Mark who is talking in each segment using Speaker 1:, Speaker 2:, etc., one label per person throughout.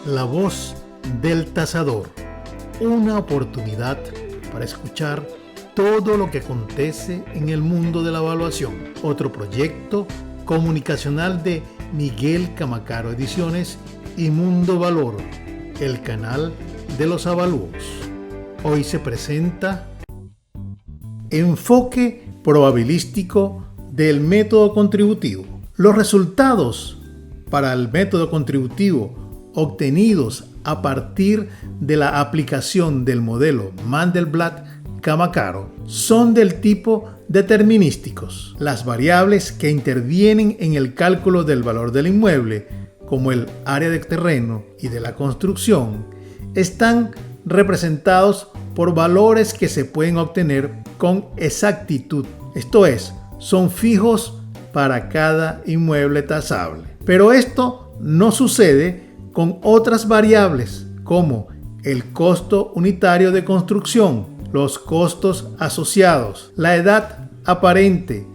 Speaker 1: La voz del tasador, una oportunidad para escuchar todo lo que acontece en el mundo de la evaluación. Otro proyecto comunicacional de Miguel Camacaro Ediciones y Mundo Valor, el canal de los avalúos. Hoy se presenta Enfoque probabilístico del método contributivo. Los resultados para el método contributivo obtenidos a partir de la aplicación del modelo Mandelbrot-Camacaro son del tipo determinísticos. Las variables que intervienen en el cálculo del valor del inmueble, como el área de terreno y de la construcción, están representados por valores que se pueden obtener con exactitud. Esto es, son fijos para cada inmueble tasable. Pero esto no sucede con otras variables como el costo unitario de construcción, los costos asociados, la edad aparente,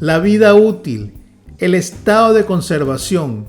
Speaker 1: la vida útil, el estado de conservación,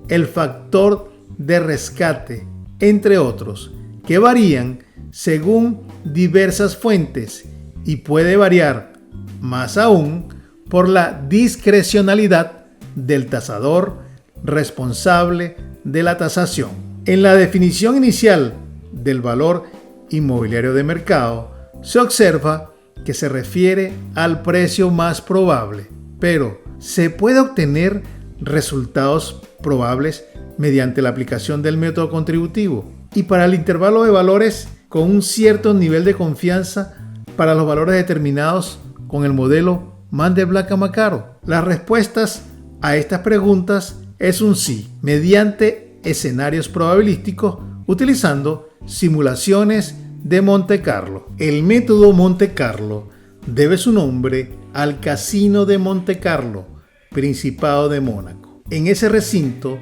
Speaker 1: el factor de rescate, entre otros, que varían según diversas fuentes y puede variar más aún por la discrecionalidad del tasador responsable de la tasación. En la definición inicial del valor inmobiliario de mercado se observa que se refiere al precio más probable, pero se puede obtener resultados probables mediante la aplicación del método contributivo y para el intervalo de valores con un cierto nivel de confianza para los valores determinados con el modelo Mandelbrot-Camacaro. Las respuestas a estas preguntas es un sí, mediante escenarios probabilísticos utilizando simulaciones de Monte Carlo. El método Monte Carlo debe su nombre al Casino de Monte Carlo, Principado de Mónaco. En ese recinto,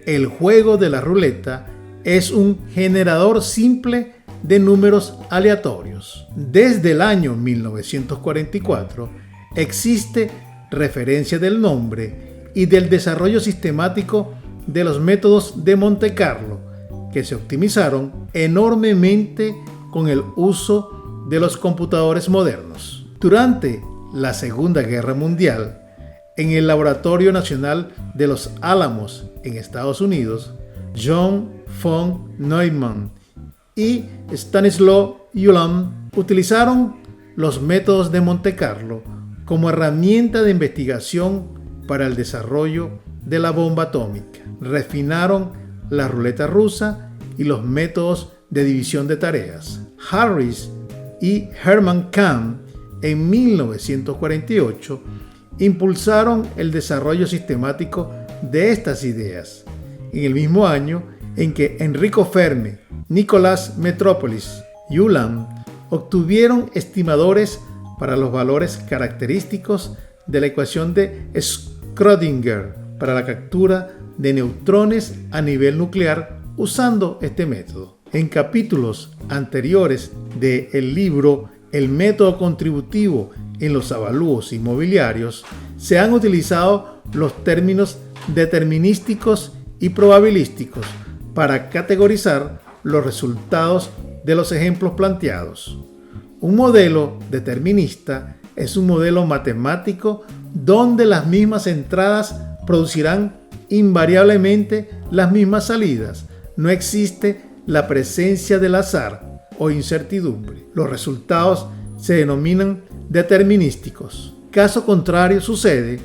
Speaker 1: el juego de la ruleta es un generador simple de números aleatorios. Desde el año 1944 existe referencia del nombre y del desarrollo sistemático de los métodos de Monte Carlo, que se optimizaron enormemente con el uso de los computadores modernos. Durante la Segunda Guerra Mundial, en el Laboratorio Nacional de los Álamos en Estados Unidos, John von Neumann y Stanislaw Ulam utilizaron los métodos de Monte Carlo como herramienta de investigación para el desarrollo de la bomba atómica. Refinaron la ruleta rusa y los métodos de división de tareas. Harris y Hermann Kahn en 1948 impulsaron el desarrollo sistemático de estas ideas, en el mismo año en que Enrico Fermi, Nicolás Metropolis y Ulam obtuvieron estimadores para los valores característicos de la ecuación de Schrödinger para la captura de neutrones a nivel nuclear usando este método. En capítulos anteriores del libro El método contributivo en los avalúos inmobiliarios se han utilizado los términos determinísticos y probabilísticos para categorizar los resultados de los ejemplos planteados. Un modelo determinista es un modelo matemático donde las mismas entradas producirán invariablemente las mismas salidas. No existe la presencia del azar o incertidumbre. Los resultados se denominan determinísticos. Caso contrario sucede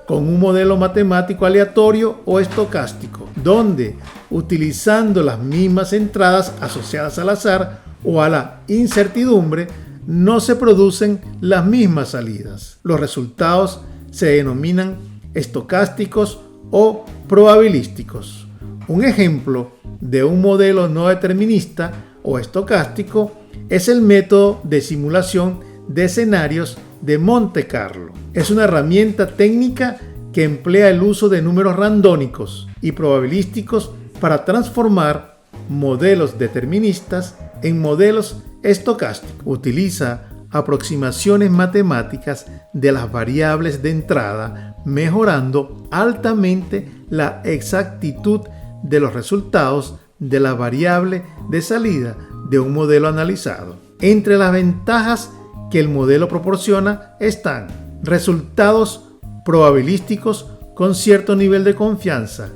Speaker 1: con un modelo matemático aleatorio o estocástico, donde utilizando las mismas entradas asociadas al azar o a la incertidumbre, no se producen las mismas salidas. Los resultados se denominan estocásticos o probabilísticos. Un ejemplo de un modelo no determinista o estocástico es el método de simulación de escenarios de Monte Carlo. Es una herramienta técnica que emplea el uso de números randónicos y probabilísticos para transformar modelos deterministas en modelos estocásticos. Utiliza aproximaciones matemáticas de las variables de entrada, mejorando altamente la exactitud de los resultados de la variable de salida de un modelo analizado. Entre las ventajas que el modelo proporciona están resultados probabilísticos con cierto nivel de confianza,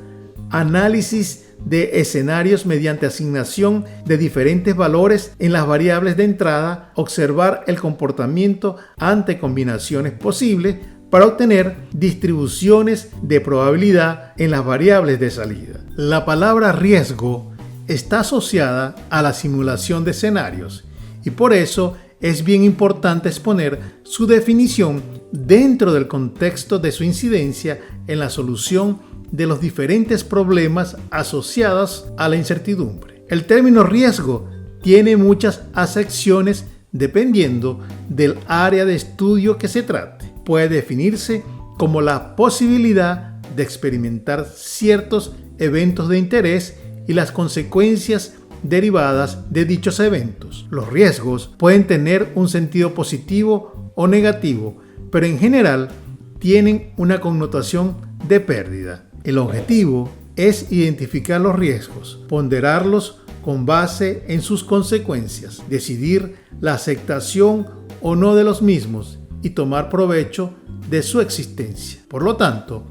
Speaker 1: análisis de escenarios mediante asignación de diferentes valores en las variables de entrada, observar el comportamiento ante combinaciones posibles para obtener distribuciones de probabilidad en las variables de salida. La palabra riesgo está asociada a la simulación de escenarios y por eso es bien importante exponer su definición dentro del contexto de su incidencia en la solución de los diferentes problemas asociados a la incertidumbre. El término riesgo tiene muchas acepciones dependiendo del área de estudio que se trate. Puede definirse como la posibilidad de experimentar ciertos eventos de interés y las consecuencias derivadas de dichos eventos. Los riesgos pueden tener un sentido positivo o negativo, pero en general tienen una connotación de pérdida. El objetivo es identificar los riesgos, ponderarlos con base en sus consecuencias, decidir la aceptación o no de los mismos y tomar provecho de su existencia. Por lo tanto,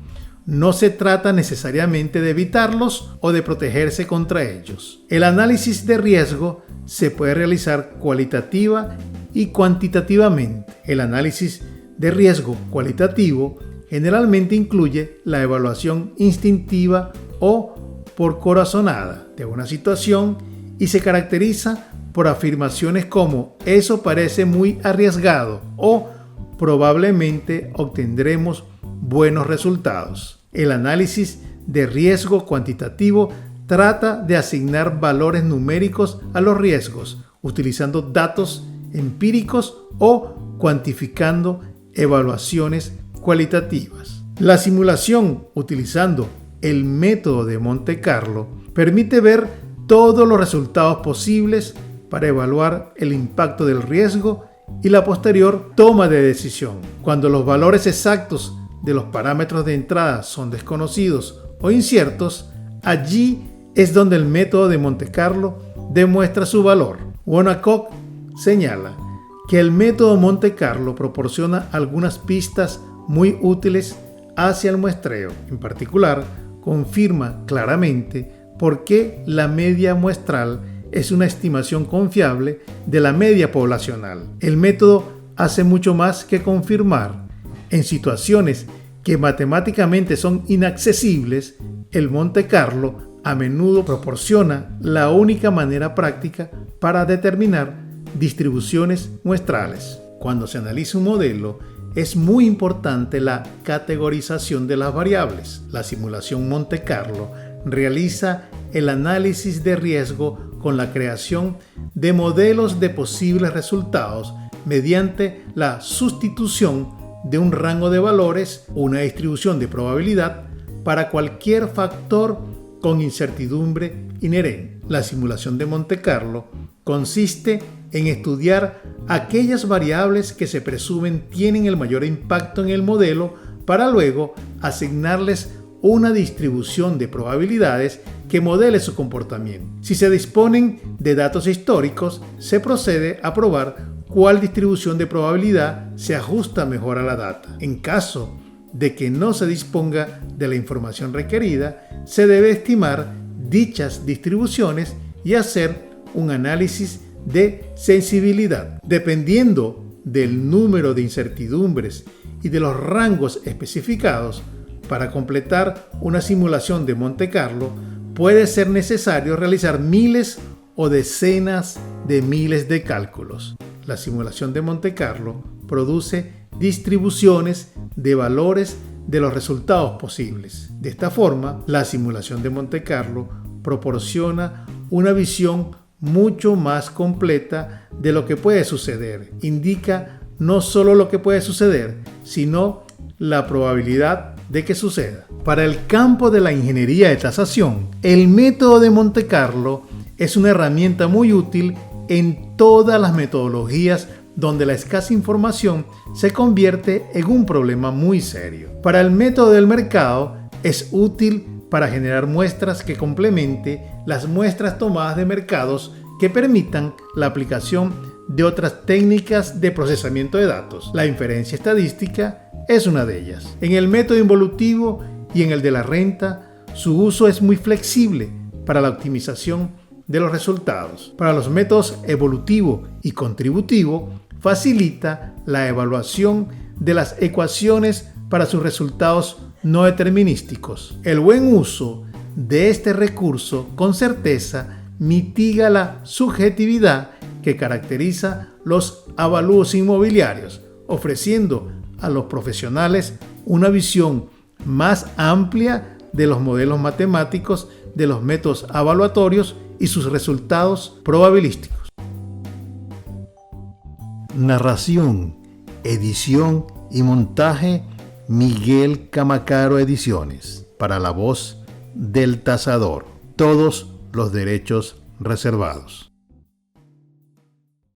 Speaker 1: no se trata necesariamente de evitarlos o de protegerse contra ellos. El análisis de riesgo se puede realizar cualitativa y cuantitativamente. El análisis de riesgo cualitativo generalmente incluye la evaluación instintiva o por corazonada de una situación y se caracteriza por afirmaciones como "eso parece muy arriesgado" o "probablemente obtendremos buenos resultados". El análisis de riesgo cuantitativo trata de asignar valores numéricos a los riesgos utilizando datos empíricos o cuantificando evaluaciones cualitativas. La simulación utilizando el método de Monte Carlo permite ver todos los resultados posibles para evaluar el impacto del riesgo y la posterior toma de decisión. Cuando los valores exactos de los parámetros de entrada son desconocidos o inciertos, allí es donde el método de Monte Carlo demuestra su valor. Wonacott señala que el método Monte Carlo proporciona algunas pistas muy útiles hacia el muestreo. En particular, confirma claramente por qué la media muestral es una estimación confiable de la media poblacional. El método hace mucho más que confirmar. En situaciones que matemáticamente son inaccesibles, el Monte Carlo a menudo proporciona la única manera práctica para determinar distribuciones muestrales. Cuando se analiza un modelo, es muy importante la categorización de las variables. La simulación Monte Carlo realiza el análisis de riesgo con la creación de modelos de posibles resultados mediante la sustitución de un rango de valores o una distribución de probabilidad para cualquier factor con incertidumbre inherente. La simulación de Monte Carlo consiste en estudiar aquellas variables que se presumen tienen el mayor impacto en el modelo para luego asignarles una distribución de probabilidades que modele su comportamiento. Si se disponen de datos históricos, se procede a probar cuál distribución de probabilidad se ajusta mejor a la data. En caso de que no se disponga de la información requerida, se debe estimar dichas distribuciones y hacer un análisis de sensibilidad. Dependiendo del número de incertidumbres y de los rangos especificados, para completar una simulación de Monte Carlo puede ser necesario realizar miles o decenas de miles de cálculos. La simulación de Monte Carlo produce distribuciones de valores de los resultados posibles. De esta forma, la simulación de Monte Carlo proporciona una visión mucho más completa de lo que puede suceder. Indica no solo lo que puede suceder, sino la probabilidad de que suceda. Para el campo de la ingeniería de tasación, el método de Monte Carlo es una herramienta muy útil en todas las metodologías donde la escasa información se convierte en un problema muy serio. Para el método del mercado es útil para generar muestras que complemente las muestras tomadas de mercados que permitan la aplicación de otras técnicas de procesamiento de datos. La inferencia estadística es una de ellas. En el método involutivo y en el de la renta, su uso es muy flexible para la optimización de los resultados. Para los métodos evolutivo y contributivo, facilita la evaluación de las ecuaciones para sus resultados no determinísticos. El buen uso de este recurso con certeza mitiga la subjetividad que caracteriza los avalúos inmobiliarios, ofreciendo a los profesionales una visión más amplia de los modelos matemáticos, de los métodos evaluatorios y sus resultados probabilísticos. Narración, edición y montaje: Miguel Camacaro Ediciones. Para la voz del tasador. Todos los derechos reservados.